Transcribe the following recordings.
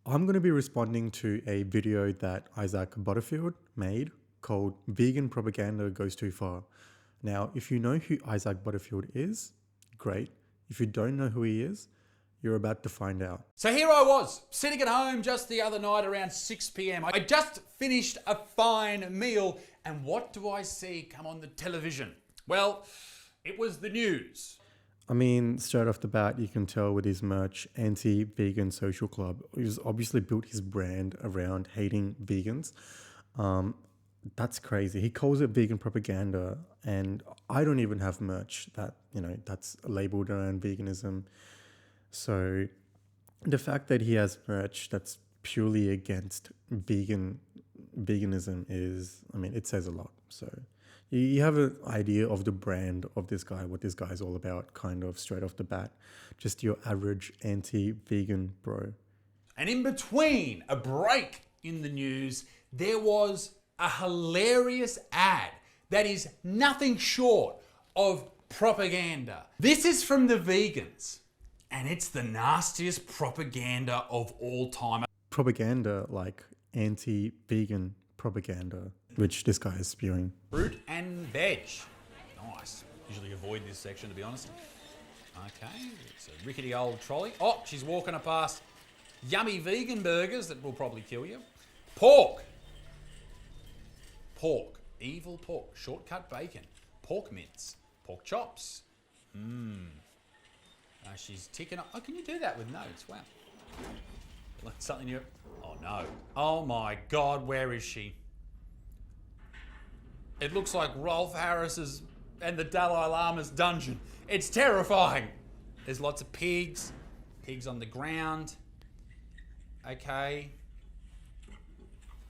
I'm going to be responding to a video that Isaac Butterfield made called Vegan Propaganda Goes Too Far. Now, if you know who Isaac Butterfield is, great. If you don't know who he is, you're about to find out. So here I was, sitting at home just the other night around 6 p.m. I just finished a fine meal, and what do I see come on the television? Well, it was the news. I mean, straight off the bat, you can tell with his merch, Anti-Vegan Social Club. He's obviously built his brand around hating vegans. That's crazy. He calls it vegan propaganda, and I don't even have merch that's labeled around veganism. So the fact that he has merch that's purely against veganism is, it says a lot. So you have an idea of the brand of this guy, what this guy is all about, kind of straight off the bat. Just your average anti-vegan bro. And in between a break in the news, there was a hilarious ad that is nothing short of propaganda. This is from the vegans, and it's the nastiest propaganda of all time. Propaganda like anti-vegan propaganda, which this guy is spewing. Fruit and veg. Nice. Usually avoid this section, to be honest. Okay, it's a rickety old trolley. Oh, she's walking past yummy vegan burgers that will probably kill you. Pork. Pork. Evil pork. Shortcut bacon. Pork mince. Pork chops. She's ticking up. Oh, can you do that with notes? Wow. Something new. Oh, no. Oh, my God. Where is she? It looks like Rolf Harris's and the Dalai Lama's dungeon. It's terrifying. There's lots of pigs. Pigs on the ground. Okay.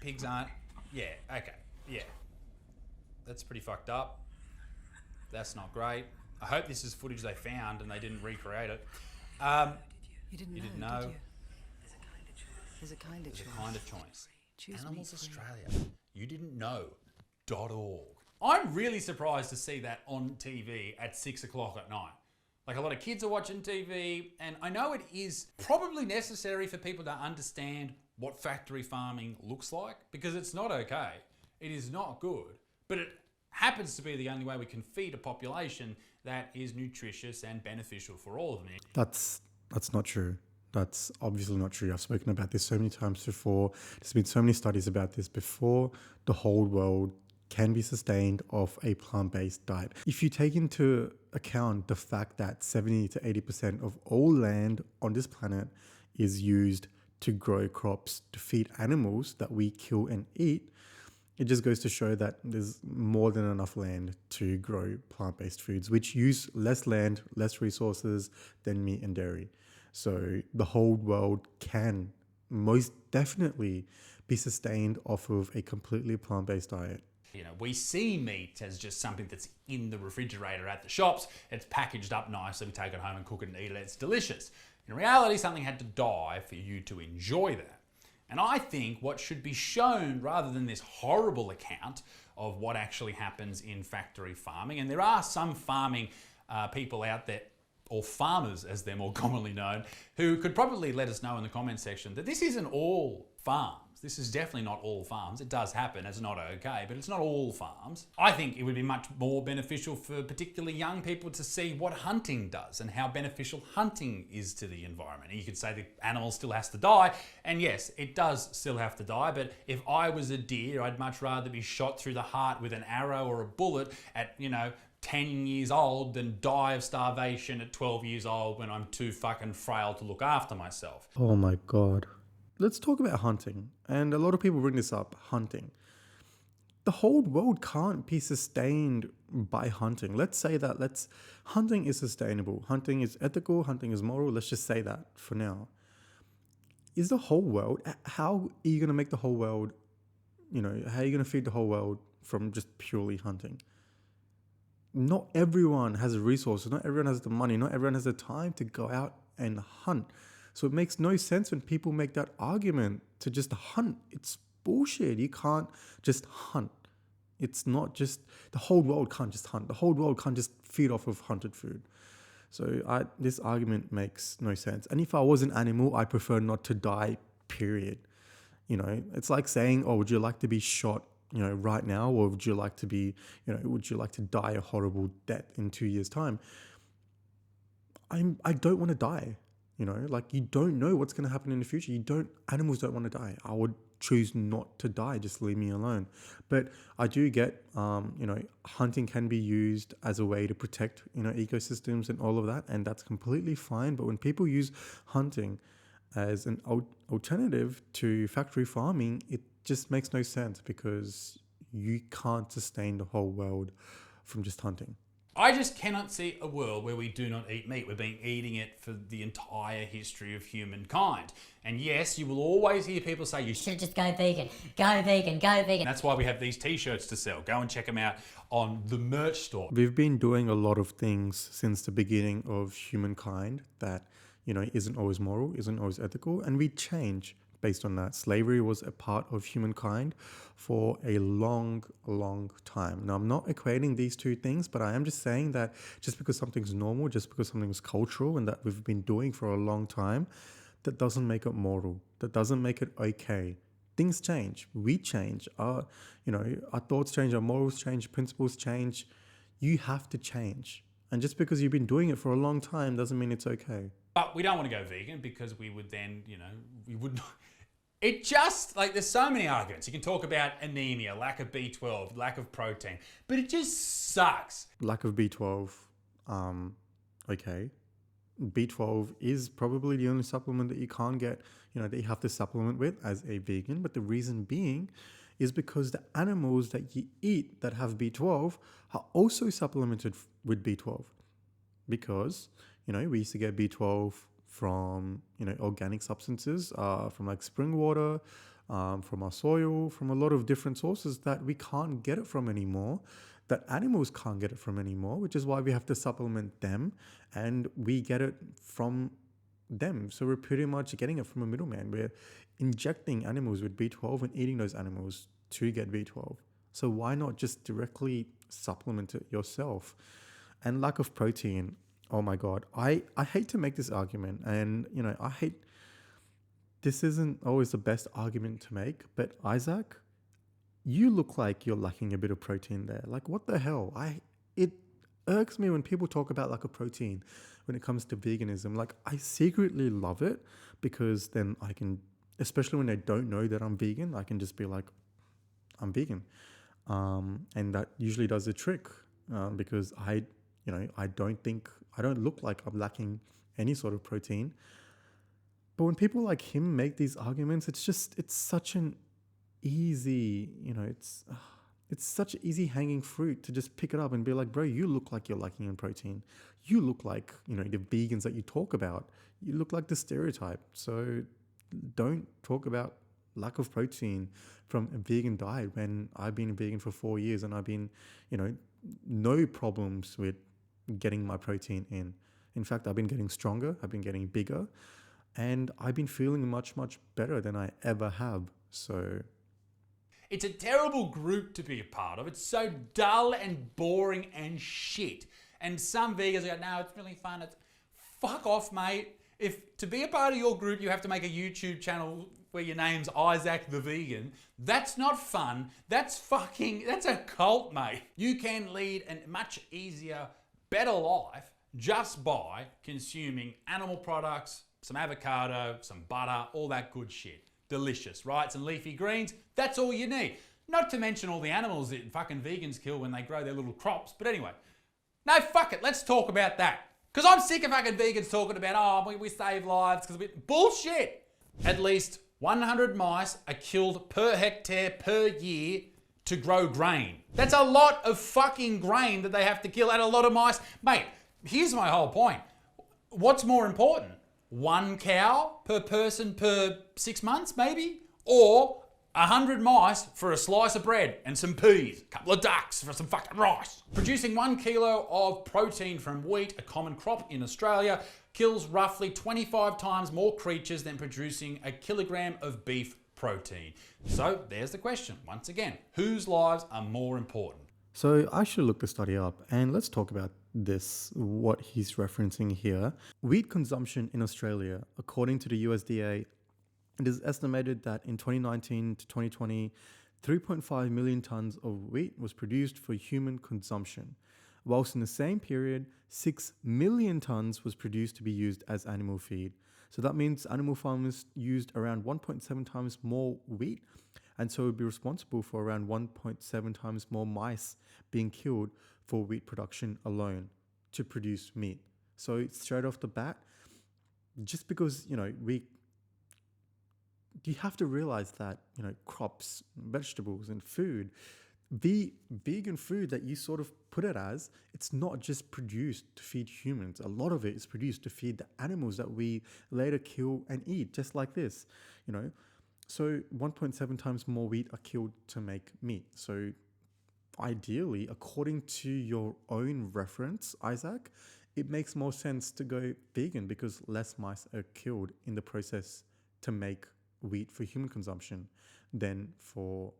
Pigs aren't... Yeah, okay. Yeah. That's pretty fucked up. That's not great. I hope this is footage they found and they didn't recreate it. You didn't know. Did you? There's a kind of choice. Choose Animals me, Australia. You didn't know. .org. I'm really surprised to see that on TV at 6 o'clock at night. Like, a lot of kids are watching TV, and I know it is probably necessary for people to understand what factory farming looks like, because it's not okay. It is not good, but it happens to be the only way we can feed a population that is nutritious and beneficial for all of them. That's not true. That's obviously not true. I've spoken about this so many times before. There's been so many studies about this before. The whole world can be sustained off a plant-based diet. If you take into account the fact that 70 to 80% of all land on this planet is used to grow crops to feed animals that we kill and eat, it just goes to show that there's more than enough land to grow plant-based foods, which use less land, less resources than meat and dairy. So the whole world can most definitely be sustained off of a completely plant-based diet. You know, we see meat as just something that's in the refrigerator at the shops. It's packaged up nicely. We take it home and cook it and eat it. It's delicious. In reality, something had to die for you to enjoy that. And I think what should be shown, rather than this horrible account of what actually happens in factory farming, and there are some farming people out there, or farmers as they're more commonly known, who could probably let us know in the comments section that this isn't all farms. This is definitely not all farms. It does happen, it's not okay, but it's not all farms. I think it would be much more beneficial for particularly young people to see what hunting does and how beneficial hunting is to the environment. And you could say the animal still has to die, and yes, it does still have to die, but if I was a deer, I'd much rather be shot through the heart with an arrow or a bullet at, 10 years old than die of starvation at 12 years old when I'm too fucking frail to look after myself. Oh my God. Let's talk about hunting. And a lot of people bring this up, hunting. The whole world can't be sustained by hunting. Let's say that hunting is sustainable. Hunting is ethical. Hunting is moral. Let's just say that for now. Is the whole world, how are you going to make the whole world, how are you going to feed the whole world from just purely hunting? Not everyone has the resources. Not everyone has the money. Not everyone has the time to go out and hunt. So it makes no sense when people make that argument to just hunt. It's bullshit. You can't just hunt. It's not just, the whole world can't just hunt. The whole world can't just feed off of hunted food. So this argument makes no sense. And if I was an animal, I prefer not to die period. It's like saying, oh, would you like to be shot, right now? Or would you like to be, would you like to die a horrible death in 2 years' time? I don't want to die. Like, you don't know what's going to happen in the future. Animals don't want to die. I would choose not to die. Just leave me alone. But I do get, hunting can be used as a way to protect, ecosystems and all of that. And that's completely fine. But when people use hunting as an alternative to factory farming, it just makes no sense, because you can't sustain the whole world from just hunting. I just cannot see a world where we do not eat meat. We've been eating it for the entire history of humankind. And yes, you will always hear people say you should just go vegan, go vegan, go vegan. That's why we have these t-shirts to sell. Go and check them out on the merch store. We've been doing a lot of things since the beginning of humankind that, isn't always moral, isn't always ethical, and we change based on that. Slavery was a part of humankind for a long, long time. Now, I'm not equating these two things, but I am just saying that just because something's normal, just because something's cultural and that we've been doing for a long time, that doesn't make it moral. That doesn't make it okay. Things change. We change. Our thoughts change, our morals change, principles change. You have to change. And just because you've been doing it for a long time doesn't mean it's okay. But we don't want to go vegan, because we would then, we would not. It just, like, there's so many arguments. You can talk about anemia, lack of B12, lack of protein, but it just sucks. Lack of B12, okay. B12 is probably the only supplement that you can't get, that you have to supplement with as a vegan. But the reason being is because the animals that you eat that have B12 are also supplemented with B12. Because, we used to get B12 from, organic substances, from like spring water, from our soil, from a lot of different sources that we can't get it from anymore, that animals can't get it from anymore, which is why we have to supplement them, and we get it from them. So we're pretty much getting it from a middleman. We're injecting animals with B12 and eating those animals to get B12. So why not just directly supplement it yourself? And lack of protein. Oh my God. I hate to make this argument, and, this isn't always the best argument to make, but Isaac, you look like you're lacking a bit of protein there. Like, what the hell? It irks me when people talk about lack of protein when it comes to veganism. Like, I secretly love it, because then I can, especially when they don't know that I'm vegan, I can just be like, I'm vegan. And that usually does the trick, because I don't look like I'm lacking any sort of protein. But when people like him make these arguments, it's such an easy, it's such an easy hanging fruit to just pick it up and be like, bro, you look like you're lacking in protein. You look like, the vegans that you talk about. You look like the stereotype. So don't talk about lack of protein from a vegan diet when I've been a vegan for 4 years and I've been, no problems with getting my protein in. In fact, I've been getting stronger, I've been getting bigger, and I've been feeling much, much better than I ever have. So it's a terrible group to be a part of. It's so dull and boring and shit. And some vegans go, no, it's really fun. It's fuck off, mate. If to be a part of your group, you have to make a YouTube channel where your name's Isaac the Vegan, that's not fun. That's a cult, mate. You can lead a much easier, better life just by consuming animal products, some avocado, some butter, all that good shit. Delicious, right? Some leafy greens, that's all you need. Not to mention all the animals that fucking vegans kill when they grow their little crops. But anyway, no, fuck it, let's talk about that. Because I'm sick of fucking vegans talking about, oh, we save lives, because bullshit. At least 100 mice are killed per hectare per year to grow grain. That's a lot of fucking grain that they have to kill, and a lot of mice. Mate, here's my whole point. What's more important? 1 cow per person per 6 months, maybe? Or 100 mice for a slice of bread and some peas, a couple of ducks for some fucking rice. Producing 1 kilo of protein from wheat, a common crop in Australia, kills roughly 25 times more creatures than producing a kilogram of beef protein. So there's the question, once again, whose lives are more important? So I should look the study up, and let's talk about this, what he's referencing here. Wheat consumption in Australia, according to the USDA, It is estimated that in 2019 to 2020, 3.5 million tons of wheat was produced for human consumption, whilst in the same period, 6 million tons was produced to be used as animal feed. So that means animal farmers used around 1.7 times more wheat, and so would be responsible for around 1.7 times more mice being killed for wheat production alone to produce meat. So straight off the bat, just because, you have to realize that, crops, vegetables, and food, the vegan food that you sort of put it as, it's not just produced to feed humans. A lot of it is produced to feed the animals that we later kill and eat, just like this, So 1.7 times more wheat are killed to make meat. So ideally, according to your own reference, Isaac, it makes more sense to go vegan because less mice are killed in the process to make wheat for human consumption than for,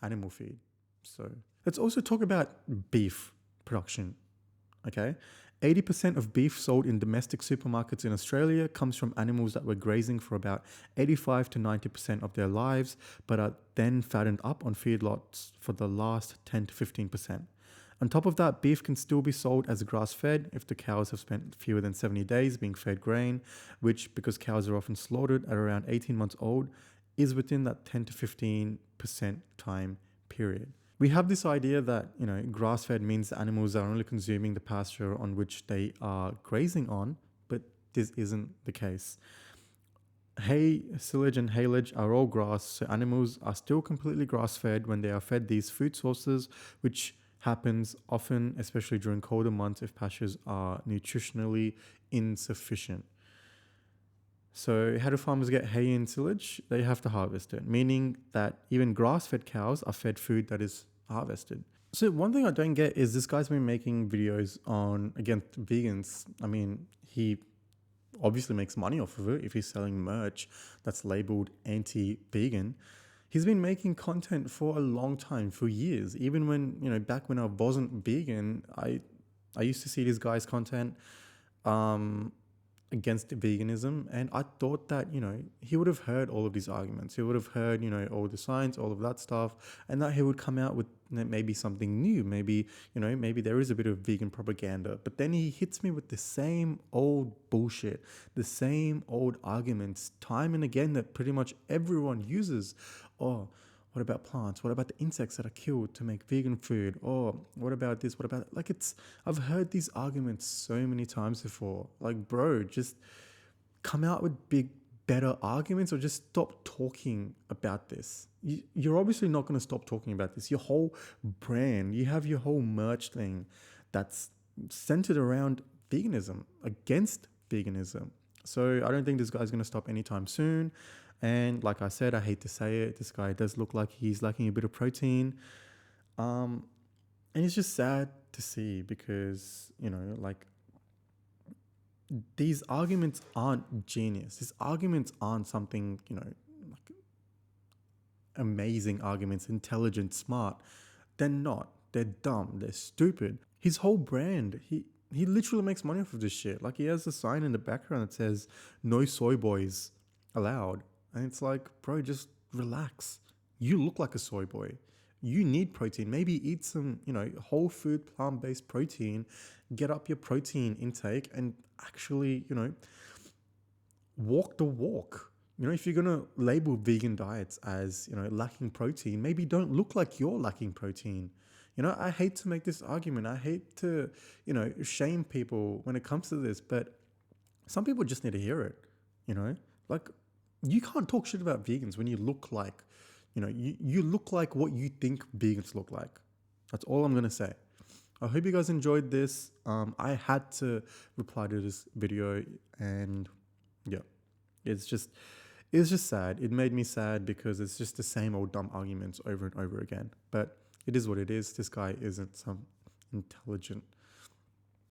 animal feed. So let's also talk about beef production. Okay. 80% of beef sold in domestic supermarkets in Australia comes from animals that were grazing for about 85 to 90% of their lives, but are then fattened up on feedlots for the last 10 to 15%. On top of that, beef can still be sold as grass-fed if the cows have spent fewer than 70 days being fed grain, which, because cows are often slaughtered at around 18 months old, is within that 10 to 15% time period. We have this idea that, grass-fed means the animals are only consuming the pasture on which they are grazing on, but this isn't the case. Hay, silage, and haylage are all grass, so animals are still completely grass-fed when they are fed these food sources, which happens often, especially during colder months if pastures are nutritionally insufficient. So how do farmers get hay and silage? They have to harvest it, meaning that even grass-fed cows are fed food that is harvested. So one thing I don't get is this guy's been making videos on, against vegans. I mean, he obviously makes money off of it if he's selling merch that's labeled anti-vegan. He's been making content for a long time, for years. Even when, back when I wasn't vegan, I used to see this guy's content against veganism, and I thought that, he would have heard all of these arguments. He would have heard, all the science, all of that stuff, and that he would come out with maybe something new. Maybe, maybe there is a bit of vegan propaganda. But then he hits me with the same old bullshit, the same old arguments, time and again, that pretty much everyone uses. Oh, what about plants? What about the insects that are killed to make vegan food? Oh, what about this? What about I've heard these arguments so many times before. Like, bro, just come out with better arguments, or just stop talking about this. You're obviously not going to stop talking about this. Your whole brand, you have your whole merch thing that's centered around veganism, against veganism. So I don't think this guy's going to stop anytime soon. And like I said, I hate to say it, this guy does look like he's lacking a bit of protein. And it's just sad to see because, these arguments aren't genius. These arguments aren't something, amazing arguments, intelligent, smart. They're not. They're dumb. They're stupid. His whole brand, he literally makes money off of this shit. Like, he has a sign in the background that says, "No soy boys allowed." And it's like, bro, just relax. You look like a soy boy. You need protein. Maybe eat some, whole food, plant-based protein. Get up your protein intake and actually, walk the walk. If you're going to label vegan diets as, lacking protein, maybe don't look like you're lacking protein. I hate to make this argument. I hate to, shame people when it comes to this, but some people just need to hear it, you can't talk shit about vegans when you look like, you look like what you think vegans look like. That's all I'm going to say. I hope you guys enjoyed this. I had to reply to this video, and yeah, it's just sad. It made me sad because it's just the same old dumb arguments over and over again. But it is what it is. This guy isn't some intelligent